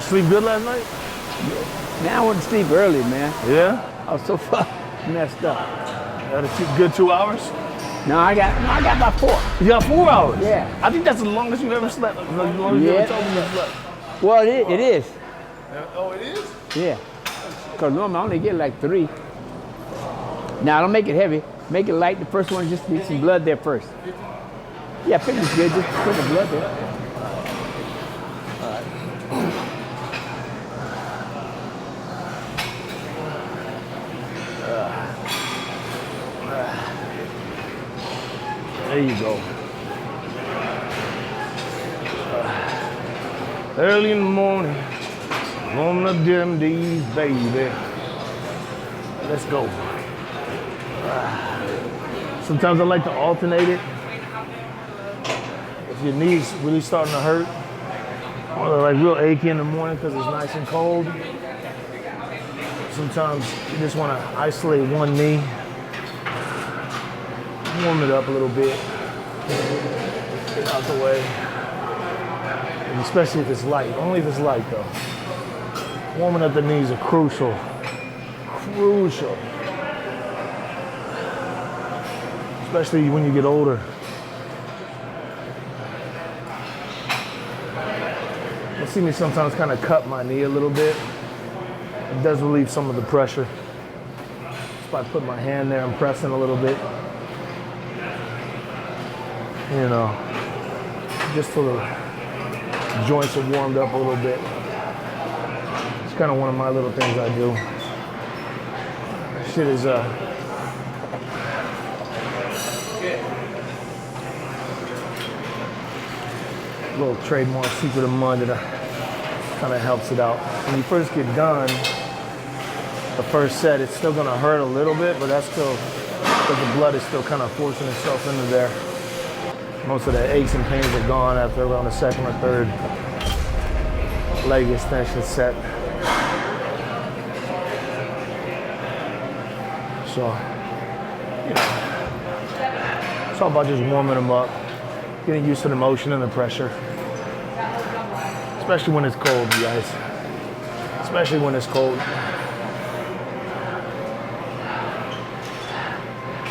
sleep good last night? Man, I went to sleep early, man. Yeah? I was so messed up. Got a good 2 hours? No, I got about 4. You got 4 hours? Yeah. I think that's the longest you've ever slept. The longest you ever told me you slept. Well, it is. Oh, it is? Yeah. Because normally I only get like 3. Now, don't make it heavy. Make it light. The first one, just need some blood there first. Yeah, 50 is good. Just put the blood there. There you go. Early in the morning, on the dim days, baby. Let's go. Sometimes I like to alternate it. If your knees really starting to hurt, or they're like real achy in the morning because it's nice and cold, sometimes you just want to isolate one knee, warm it up a little bit, get out the way. And especially if it's light, only if it's light though. Warming up the knees are crucial. Crucial. Especially when you get older. You'll see me sometimes kind of cut my knee a little bit. It does relieve some of the pressure. Just by putting my hand there and pressing a little bit. You know, just so the joints are warmed up a little bit. It's kind of one of my little things I do. Shit is a little trademark secret of mine that kind of helps it out. When you first get done, the first set, it's still gonna hurt a little bit, but that's still, because the blood is still kind of forcing itself into there. Most of the aches and pains are gone after around the second or third leg extension set. So, you know, it's all about just warming them up, getting used to the motion and the pressure. Especially when it's cold, you guys. Especially when it's cold.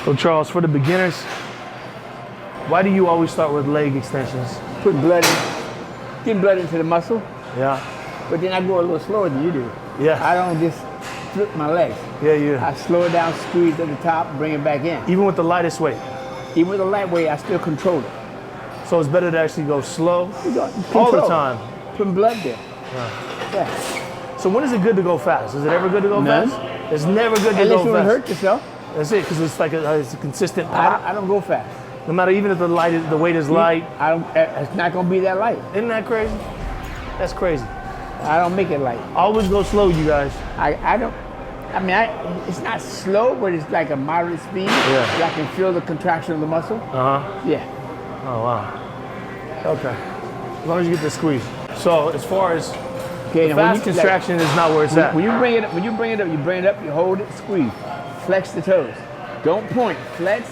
So Charles, for the beginners, why do you always start with leg extensions? Put blood in, getting blood into the muscle. Yeah. But then I go a little slower than you do. Yeah. I don't just flip my legs. Yeah, yeah. I slow it down, squeeze at the top, bring it back in. Even with the lightest weight? Even with the light weight, I still control it. So it's better to actually go slow all the time? Putting blood there. Yeah. So when is it good to go fast? Is it ever good to go fast? It's never good to go fast. Unless you want to hurt yourself. That's it, because it's like it's a consistent pop. I don't go fast. No matter, even if the weight is light. It's not going to be that light. Isn't that crazy? That's crazy. I don't make it light. Always go slow, you guys. It's not slow, but it's like a moderate speed. Yeah. I can feel the contraction of the muscle. Uh-huh. Yeah. Oh, wow. Okay. As long as you get the squeeze. So as far as the fast contraction is not where it's at. When you bring it up, you bring it up, you hold it, squeeze. Flex the toes. Don't point. Flex,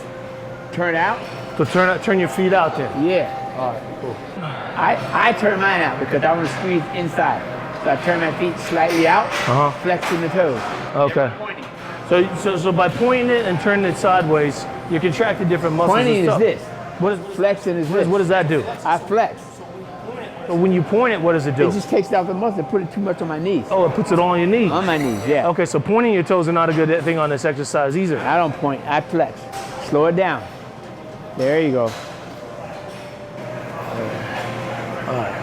turn out. So turn your feet out then? Yeah. All right, cool. I turn mine out because I want to squeeze inside. So I turn my feet slightly out, flexing the toes. Okay. So by pointing it and turning it sideways, you're contracting different muscles. Pointing is this. Flexing is this. What does that do? I flex. But when you point it, what does it do? It just takes out the muscle, put it too much on my knees. Oh, it puts it all on your knees? On my knees, yeah. Okay, so pointing your toes are not a good thing on this exercise either. I don't point, I flex. Slow it down. There you go. All right.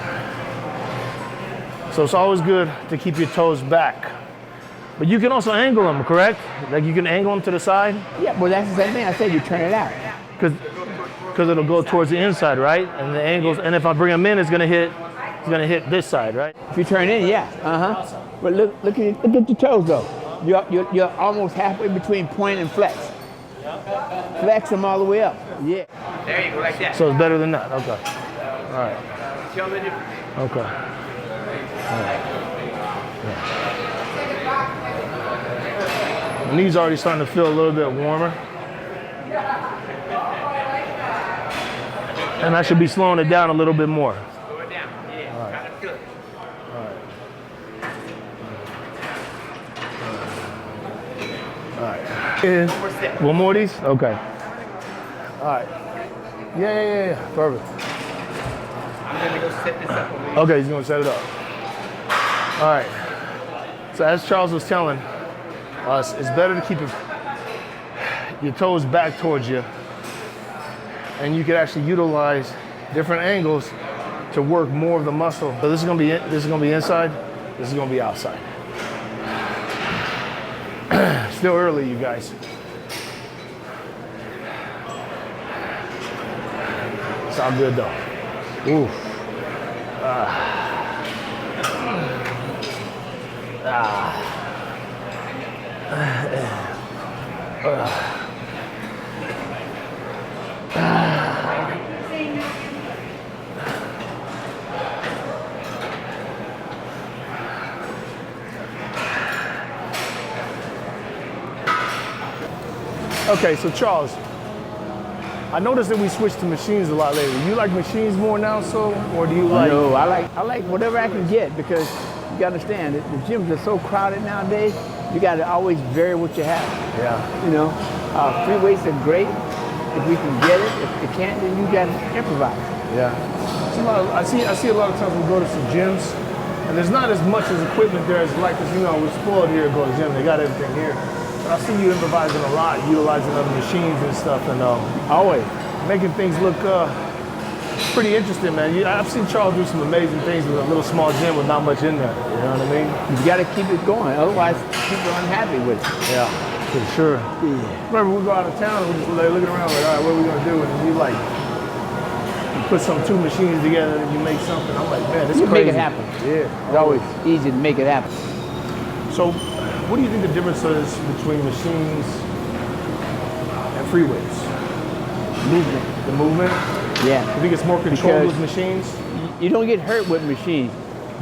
So it's always good to keep your toes back. But you can also angle them, correct? Like you can angle them to the side? Yeah, well that's the same thing I said, you turn it out. Because it'll go towards the inside, right? And the angles, and if I bring them in, it's gonna hit this side, right? If you turn in, yeah, But look at your toes though. You're almost halfway between point and flex. Flex them all the way up. Yeah. There you go, like that. So it's better than that. Okay. All right. Show the difference. Okay. All right. Yeah. My knees already starting to feel a little bit warmer. And I should be slowing it down a little bit more. Slow it down. Yeah. All right. Kind of good. All right. Yeah. One more set. One more of these? Okay. All right. Yeah. Perfect. I'm gonna go set this up over here. Okay, he's gonna set it up. All right. So as Charles was telling us, it's better to keep your toes back towards you, and you can actually utilize different angles to work more of the muscle. So this is gonna be inside. This is gonna be outside. Still early, you guys. It's all good though. Ooh. Okay, so Charles, I noticed that we switched to machines a lot lately. You like machines more now, so, or do you like? No, I like whatever I can get, because you gotta understand that the gyms are so crowded nowadays. You gotta always vary what you have. Yeah. You know, free weights are great if we can get it. If you can't, then you gotta improvise. Yeah. I see a lot of times we go to some gyms, and there's not as much as equipment there as like, cause you know we're spoiled here to go to the gym. They got everything here. But I see you improvising a lot, utilizing other machines and stuff, and Always. making things look pretty interesting, man. I've seen Charles do some amazing things with a little small gym with not much in there. You know what I mean? You gotta keep it going, otherwise people are unhappy with it. Yeah, for sure. Yeah. Remember, we go out of town, we're just looking around like, all right, what are we gonna do? And you like, you put two machines together and you make something. I'm like, man, this is You crazy. make it happen. Yeah. It's always easy to make it happen. So, what do you think the difference is between machines and free weights? Movement. The movement? Yeah. You think it's more controlled Because with machines? you don't get hurt with machines.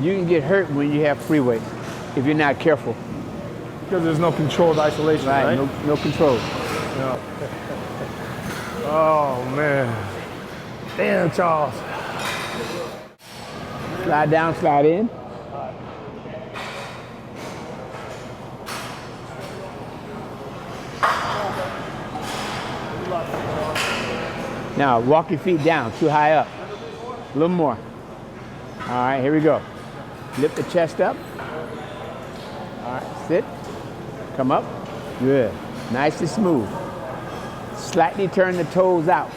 You can get hurt when you have free weights if you're not careful. Because there's no controlled isolation, right? No control. No. Oh, man. Damn, Charles. Slide down, slide in. Now, walk your feet down, too high up. A little more. All right, here we go. Lift the chest up. All right, sit. Come up. Good. Nice and smooth. Slightly turn the toes out.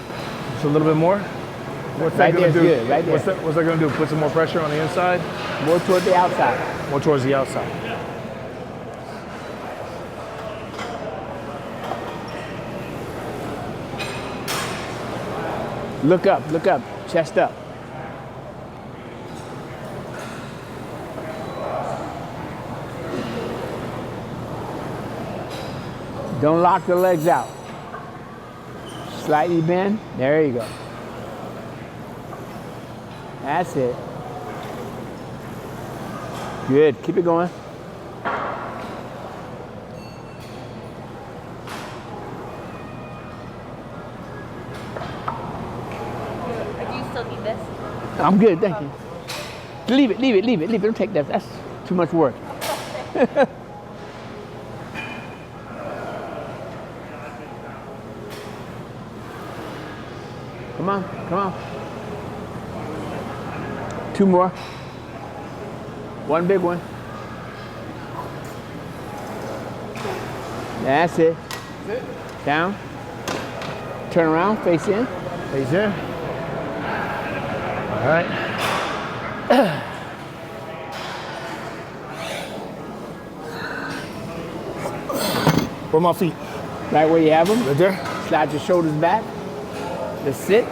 Just a little bit more? What's that Right gonna there, do? good, right there. What's that gonna do? Put some more pressure on the inside? More toward the outside. More towards the outside. Look up, chest up. Don't lock the legs out. Slightly bend, there you go. That's it. Good, keep it going. Do you still need this? I'm good, thank you. Leave it. Don't take that. That's too much work. Come on. Two more. One big one. That's it. Down. Turn around, face in. Face in. All right. Where are my feet? Right where you have them. Right there? Slide your shoulders back. Just sit.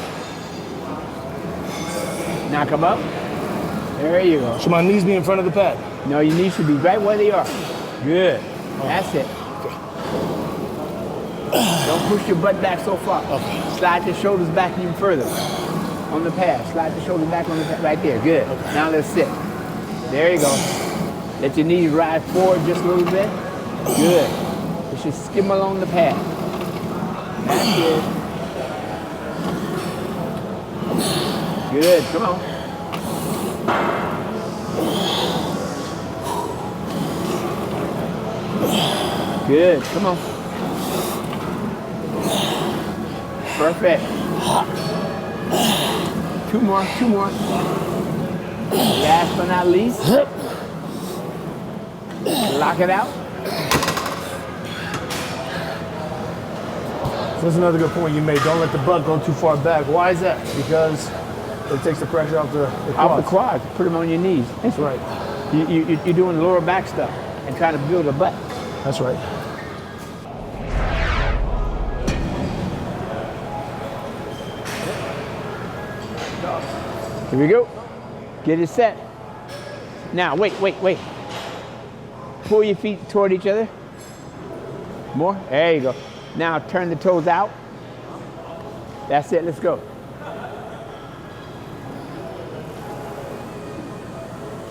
Knock them up. There you go. Should my knees be in front of the pad? No, your knees should be right where they are. Good. That's it. Don't push your butt back so far. Okay. Slide your shoulders back even further on the pad. Slide your shoulders back on the pad. Right there. Good. Okay. Now let's sit. There you go. Let your knees rise forward just a little bit. Good. You should skim along the pad. That's it. Good. Come on. Good. Come on. Perfect. Two more, two more. Last but not least. Lock it out. That's another good point you made. Don't let the butt go too far back. Why is that? Because it takes the pressure off the quads. Off the quads. Put them on your knees. That's right. You're doing lower back stuff and trying to build a butt. That's right. Here we go. Get it set. Now, wait. Pull your feet toward each other. More. There you go. Now turn the toes out. That's it. Let's go.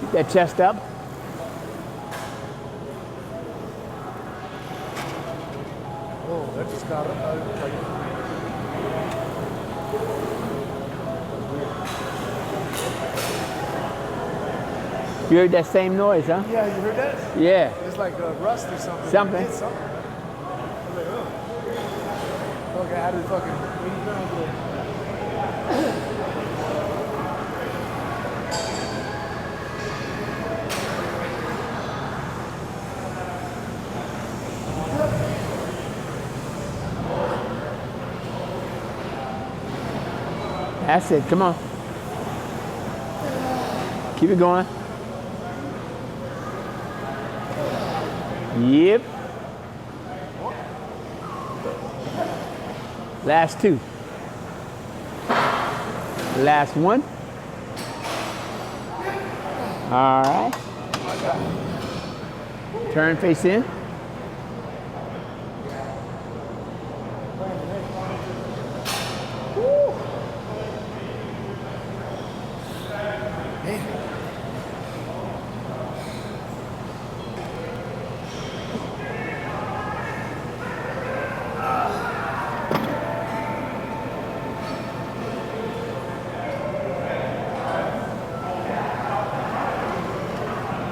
Keep that chest up. Oh, that just got You heard that same noise, huh? Yeah, you heard that? Yeah. It's like rust or something. Something. It's something. I'm like, oh. Okay, how did fucking 80 pounds go? That's it. Come on. Keep it going. Yep. Last two. Last one. All right. Turn face in.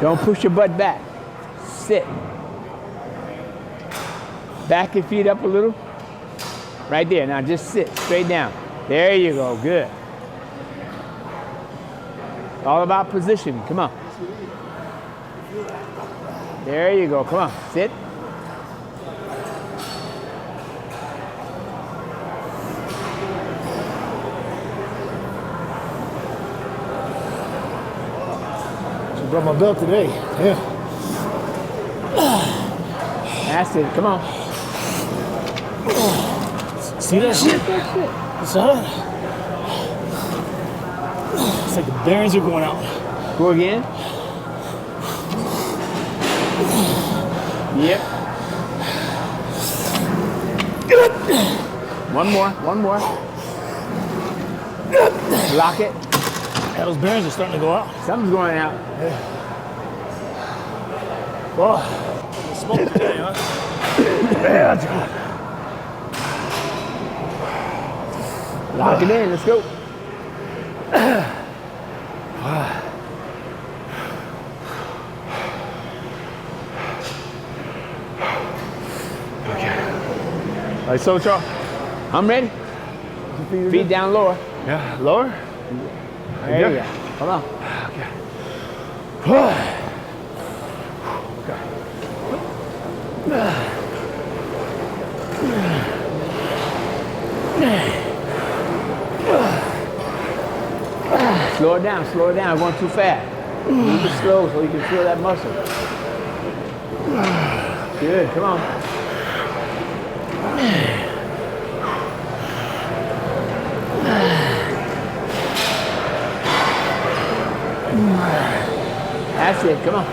Don't push your butt back. Sit. Back your feet up a little. Right there. Now just sit straight down. There you go. Good. All about positioning. Come on. There you go. Come on. Sit. Brought my belt today. Yeah. That's it. Come on. See that shit? It's hot. It's like the bearings are going out. Go again. Yep. One more. One more. Lock it. Yeah, those bearings are starting to go out. Something's going out. Yeah. Well, smoke today, huh? Yeah, that's good. Lock it in. Let's go. Okay. All right, so Charles. I'm ready. Feet down lower. Yeah, lower. There you go. Hold on. Okay. Slow it down, slow it down. Going too fast. Move it slow so you can feel that muscle. Good, come on. That's it, come on.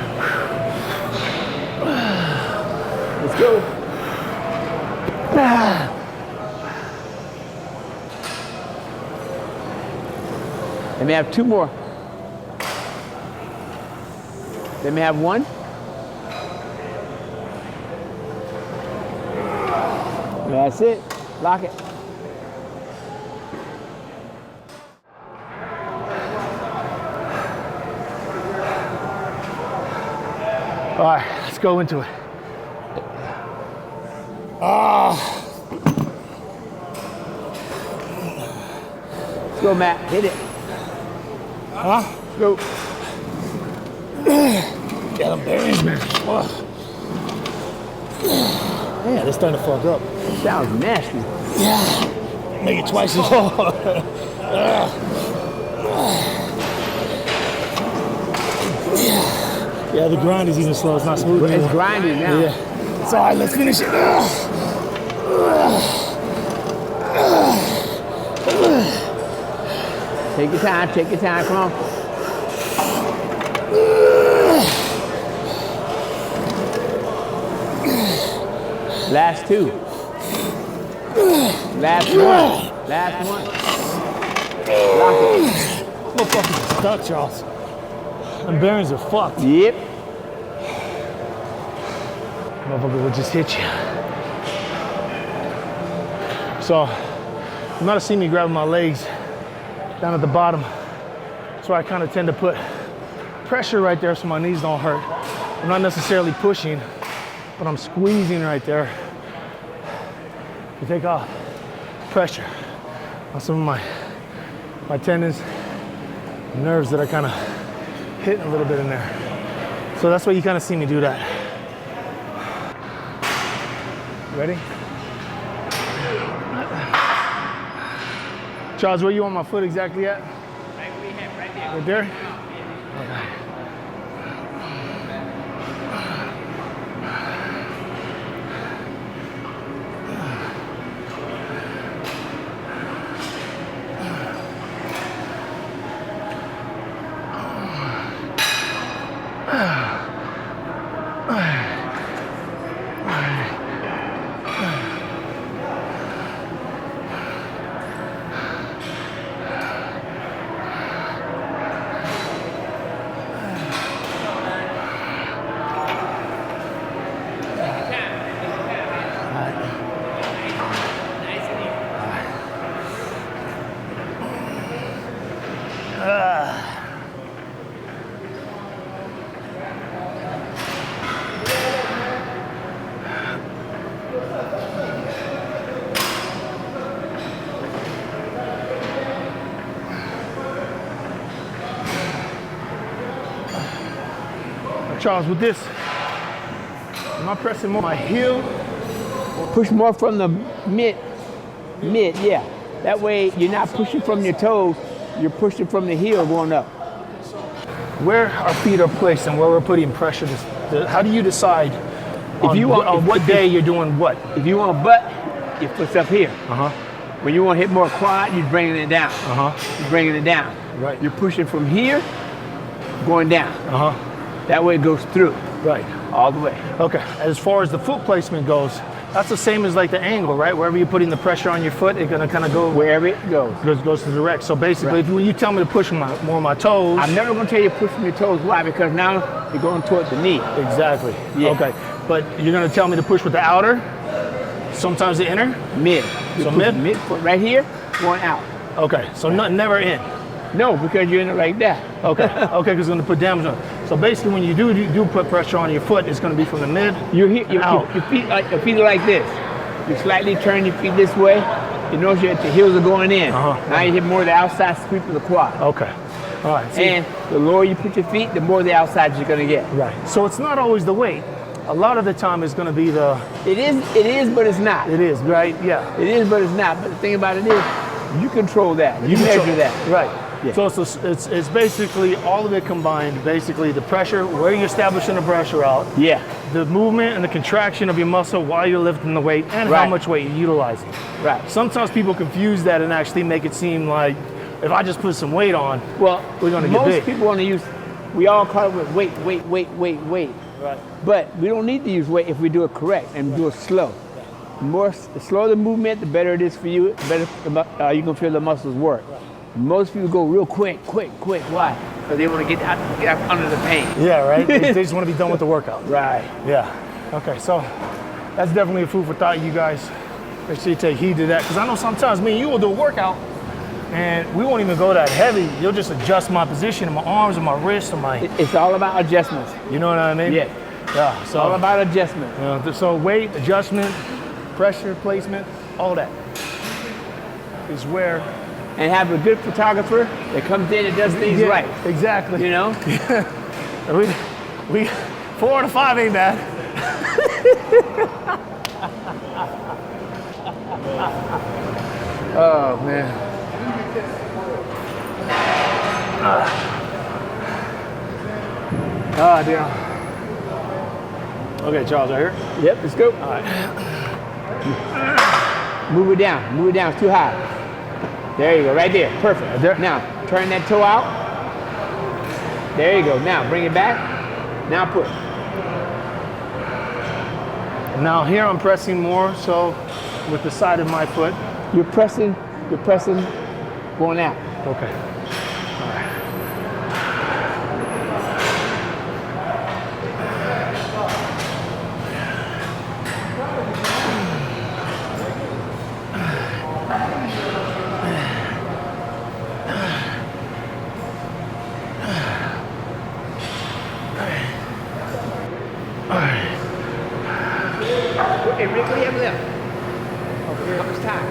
Let's go. Let me have two more. Let me have one. That's it. Lock it. All right, let's go into it. go, Matt. Hit it. Huh? Go. Yeah, them bearings, man. Ugh. Yeah, they're starting to fuck up. Sounds nasty. Yeah. Make it twice as hard. Yeah, the grind is even slow. It's not smooth It's anymore. grinding now. Yeah. It's all right. Let's finish it. Take your time. Take your time. Come on. Last two. Last one. Last one. Lock it. Motherfucker's stuck, Charles. Them bearings are fucked. Yep. Motherfucker will just hit you. So, you might have seen me grabbing my legs down at the bottom. So I kind of tend to put pressure right there so my knees don't hurt. I'm not necessarily pushing, but I'm squeezing right there to take off pressure on some of my tendons, nerves that are kind of hitting a little bit in there. So that's why you kind of see me do that. Ready? Charles, where you want my foot exactly at? Right where you have, right there. Right there? Okay. Charles, with this, am I pressing more my heel? Push more from the mid, yeah. That way you're not pushing from your toes, you're pushing from the heel going up. Where our feet are placed and where we're putting pressure, how do you decide on what day you're doing what? If you want a butt, your foot's up here. Uh-huh. When you want to hit more quad, you're bringing it down. Uh-huh. You're bringing it down. Right. You're pushing from here, going down. Uh-huh. That way it goes through, Right. all the way. Okay. As far as the foot placement goes, that's the same as like the angle, right? Wherever you're putting the pressure on your foot, it's gonna kind of go Wherever it goes. goes to direct. So basically, Right. when you tell me to push more of my toes, I'm never going to tell you to push from your toes. Why? Because now you're going toward the knee. exactly. Yeah. Okay. But you're gonna tell me to push with the outer, sometimes the inner. Mid. You So push mid? Mid foot right here, going out. Okay. So never in. No, because you're in it like that. Okay. Okay. Because it's gonna put damage on. So basically, when you do put pressure on your foot, it's gonna be from the mid. You're here, out. your feet are like this. You slightly turn your feet this way. You notice the heels are going in. Uh-huh. Now you hit more of the outside sweep of the quad. Okay. All right. See? And the lower you put your feet, the more the outside you're going to get. Right. So it's not always the weight. A lot of the time, it's gonna be the. It is, but it's not. It is, right? Yeah. It is, but it's not. But the thing about it is, you control that. You measure that. Right. Yeah. So it's basically all of it combined. Basically, the pressure, where you're establishing the pressure out, Yeah. the movement and the contraction of your muscle while you're lifting the weight, and how Right. much weight you're utilizing. Right. Sometimes people confuse that and actually make it seem like if I just put some weight on, Well, we're gonna get most big. people want to use. We all call it with weight. Right. But we don't need to use weight if we do it correct and do it slow. The slower the movement, the better it is for you. The better you can feel the muscles work. Most people go real quick. Why? Because they want to get out under the pain. Yeah, right. They just want to be done with the workout. Right. Yeah. Okay, so that's definitely a food for thought, you guys. Make sure you take heed to that, because I know sometimes me and you will do a workout, and we won't even go that heavy. You'll just adjust my position in my arms and my wrists and my. It's all about adjustments. You know what I mean? Yeah. Yeah. It's all about adjustment. So weight, adjustment, pressure placement, all that is where and have a good photographer that comes in and does things right. Exactly. You know? we 4 to 5 ain't bad. Oh man. Ah, damn. Okay, Charles, right here? Yep, let's go. All right. Move it down, it's too high. There you go, right there, perfect. Right there. Now, turn that toe out. There you go, now bring it back. Now push. Now here I'm pressing more so with the side of my foot. You're pressing, going out. Okay. All right. Hey, Rick, what do you have left? Over here. How much time?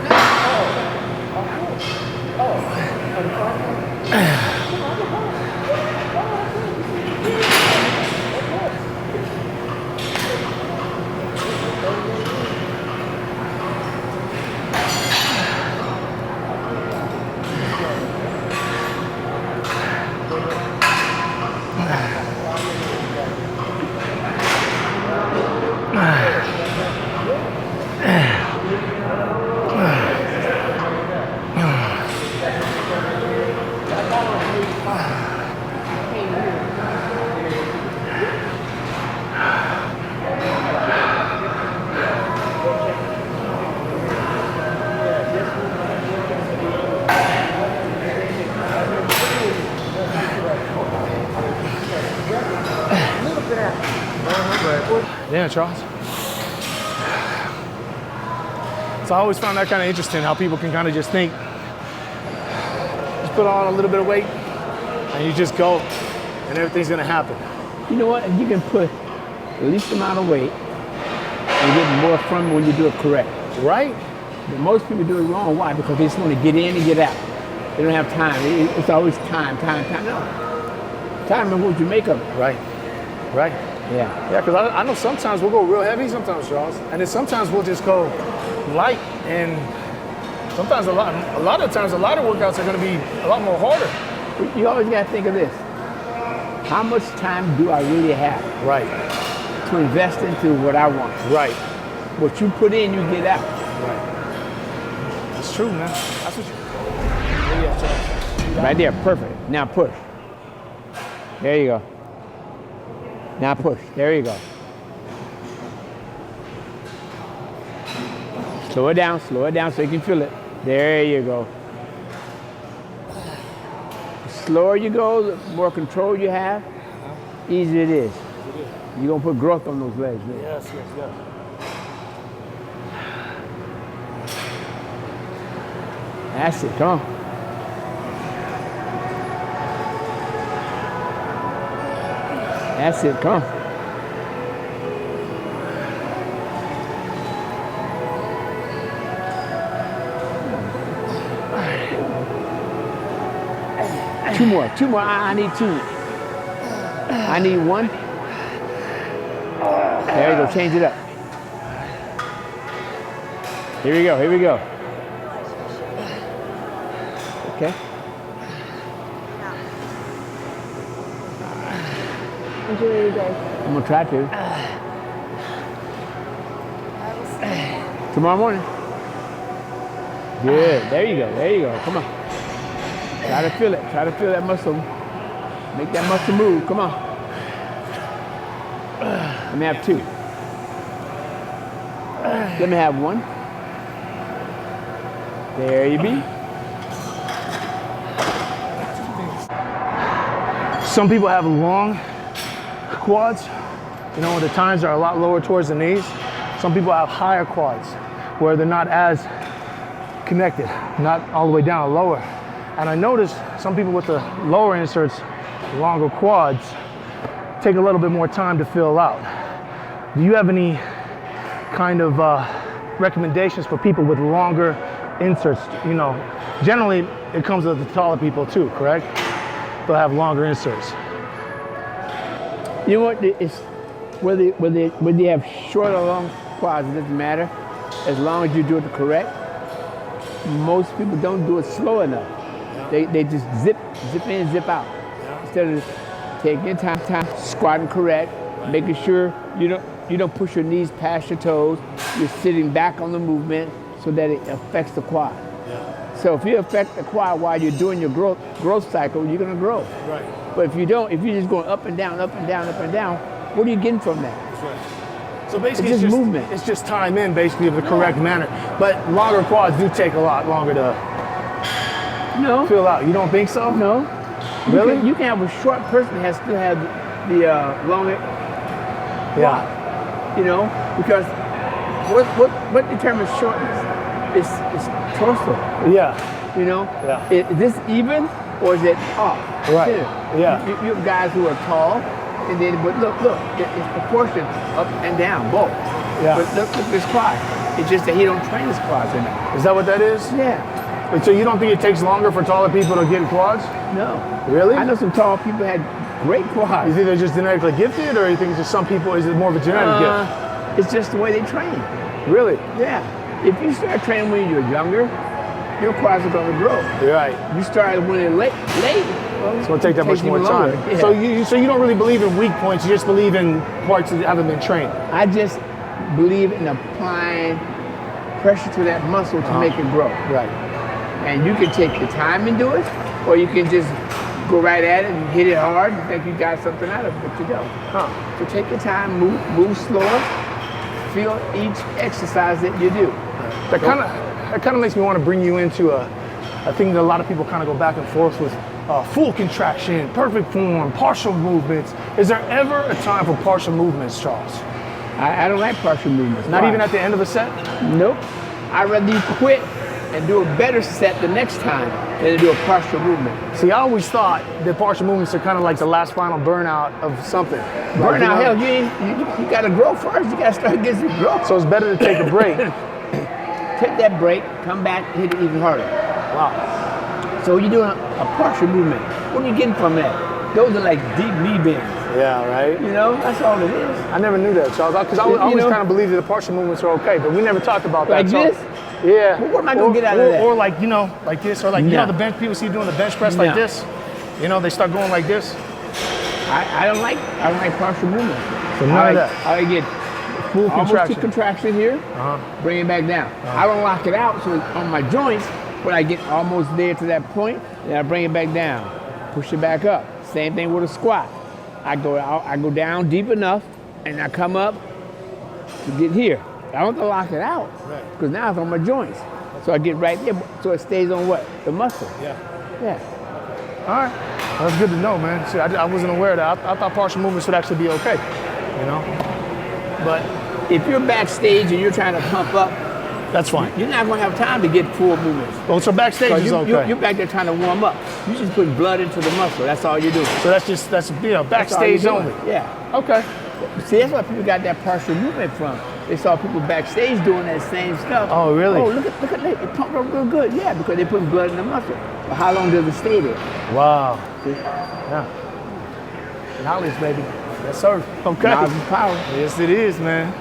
Yeah, Charles. So I always found that kind of interesting how people can kind of just think, just put on a little bit of weight and you just go and everything's gonna happen. You know what? You can put the least amount of weight and get more from it when you do it correct. Right? But most people do it wrong. Why? Because they just want to get in and get out. They don't have time. It's always time. No. Time is what you make of it. Right. Right. Yeah. Yeah, because I know sometimes we'll go real heavy sometimes, Charles, and then sometimes we'll just go light, and sometimes a lot of times a lot of workouts are going to be a lot more harder. You always got to think of this. How much time do I really have Right. to invest into what I want? Right. What you put in, you get out. Right. That's true, man. That's what you. Yeah, Charles. Right there, perfect. Now push. There you go. Now push. There you go. Slow it down so you can feel it. There you go. The slower you go, the more control you have, easier it is. You're gonna put growth on those legs. Man. Yes. That's it, come on. That's it, come on. Two more, I need 2. I need 1. There you go, change it up. Here we go. Okay. Enjoy your day. I'm gonna try to. Tomorrow morning. Good, there you go, come on. Try to feel that muscle. Make that muscle move, come on. Let me have 2. Let me have 1. There you be. Some people have long quads, you know, the tines are a lot lower towards the knees. Some people have higher quads where they're not as connected, not all the way down, lower. And I noticed some people with the lower inserts, longer quads, take a little bit more time to fill out. Do you have any kind of recommendations for people with longer inserts? You know, generally it comes with the taller people too, correct? They'll have longer inserts. You know what? It's whether you have short or long quads, it doesn't matter, as long as you do it correct. Most people don't do it slow enough. They just zip in, zip out. Instead of taking your time, squatting correct, making sure you don't push your knees past your toes. You're sitting back on the movement so that it affects the quad. So if you affect the quad while you're doing your growth cycle, you're gonna grow. Right. But if you don't, if you're just going up and down, up and down, up and down, what are you getting from that? That's right. So basically, It's just movement. It's just time in, basically, of the correct manner. But longer quads do take a lot longer to fill out. You don't think so? No. Really? You can have a short person that still have the longer quad. You know, because what determines shortness is torso. Yeah. You know? Yeah. Is this even or is it off? Right. Yeah. You have guys who are tall, and then but look, it's proportion up and down both. Yeah. But look at this quad. It's just that he don't train his quads enough. Is that what that is? Yeah. So you don't think it takes longer for taller people to get quads? No. Really? I know some tall people had great quads. You think they're just genetically gifted, or you think it's just some people, is it more of a genetic gift? It's just the way they train. Really? Yeah. If you start training when you're younger, your quads are going to grow. You're right. You start when you're late, well, It's going to take that much more time. Yeah. So you don't really believe in weak points, you just believe in parts that haven't been trained. I just believe in applying pressure to that muscle to make it grow. Right. And you can take your time and do it, or you can just go right at it and hit it hard and think you got something out of it, but you don't. So take your time, move slower, feel each exercise that you do. That kind of makes me want to bring you into a thing that a lot of people kind of go back and forth with. Full contraction, perfect form, partial movements. Is there ever a time for partial movements, Charles? I don't like partial movements. Not Why? even at the end of a set? Nope. I'd rather you quit and do a better set the next time than to do a partial movement. See, I always thought that partial movements are kind of like the last final burnout of something. Burnout, hell, you got to grow first. You got to start getting some growth. So it's better to take a break. Take that break, come back, hit it even harder. Wow. So you're doing a partial movement. What are you getting from that? Those are like deep knee bends. Yeah, right? You know, that's all it is. I never knew that, Charles, because I always kind of believed that the partial movements are okay, but we never talked about that. Like this? Yeah. Well, what am I going to get out of that? Or like, like this, or like, the bench, people see you doing the bench press like this. They start going like this. I don't like partial movement. So none of that. I get full contraction here, bring it back down. I don't lock it out, so on my joints, when I get almost there to that point, then I bring it back down, push it back up. Same thing with a squat. I go down deep enough, and I come up to get here. I don't have to lock it out, because now it's on my joints. So I get right there, so it stays on what? The muscle. Yeah. All right. Well, that's good to know, man. See, I wasn't aware of that. I thought partial movements would actually be okay, But if you're backstage and you're trying to pump up, that's fine. You're not going to have time to get full movements. Oh, so backstage is okay. You're back there trying to warm up. You just put blood into the muscle. That's all you're doing. So that's backstage only. Yeah. Okay. See, that's why people got that partial movement from. They saw people backstage doing that same stuff. Oh, really? Oh, look at that. It pumped up real good. Yeah, because they put blood in the muscle. But how long does it stay there? Wow. See? Yeah. Knowledge, baby. Yes, sir. Okay. Knowledge is power. Yes, it is, man.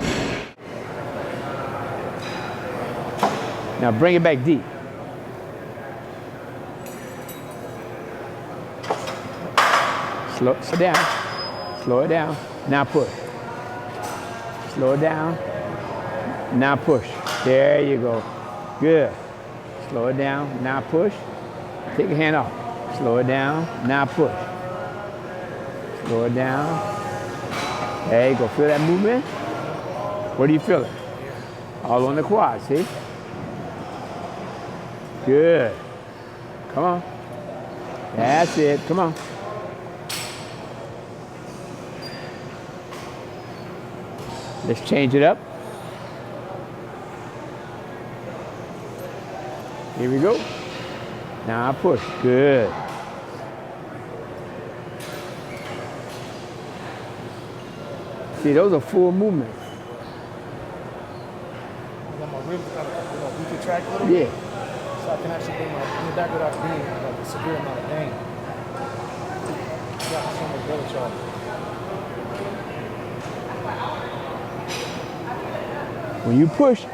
Now bring it back deep. Slow it down. Slow it down. Now push. Slow it down. Now push. There you go. Good. Slow it down. Now push. Take your hand off. Slow it down. Now push. Slow it down. There you go. Feel that movement? Where do you feel it? All on the quad, see? Good. Come on. That's it. Come on. Let's change it up. Here we go. Now push. Good. See, those are full movements. Yeah. So I can actually bring my back without being like a severe amount of pain. Yeah, so much better, y'all. When you push,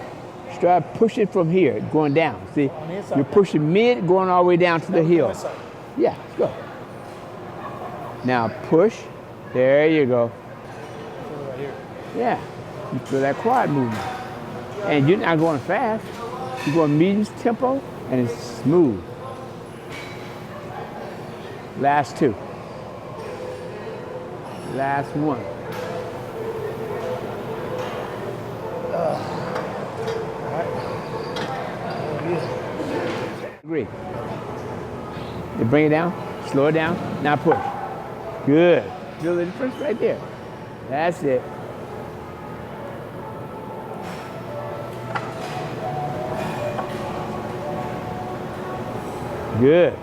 start pushing from here, going down. See, On the inside. you're pushing mid, going all the way down to the heel. Inside. Yeah, let's go. Now push. There you go. Feel it right here. Yeah, you feel that quad movement. And you're not going fast. You're going medium tempo, and it's smooth. Last two. Last one. Agree. You bring it down, slow it down, now push. Good. Feel the difference right there. That's it. Good.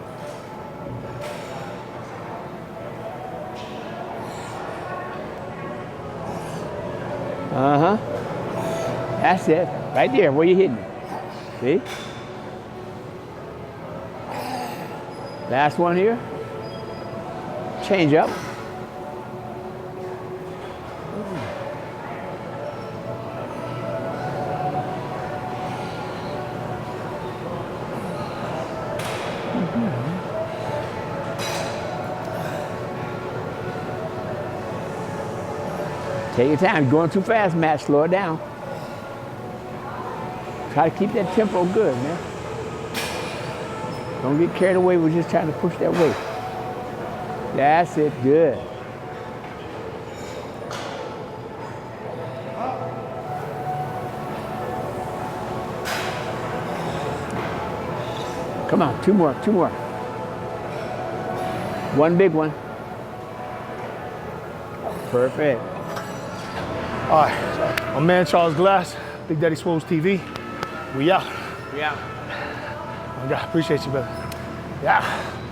Uh-huh. That's it. Right there, where you hitting it. See? Last one here. Change up. Take your time. You're going too fast, Matt. Slow it down. Try to keep that tempo good, man. Don't get carried away with just trying to push that weight. That's it. Good. Come on. Two more. Two more. One big one. Perfect. All right, my man Charles Glass, Big Daddy Swolls TV. We out. Yeah. Oh, God, appreciate you, brother. Yeah.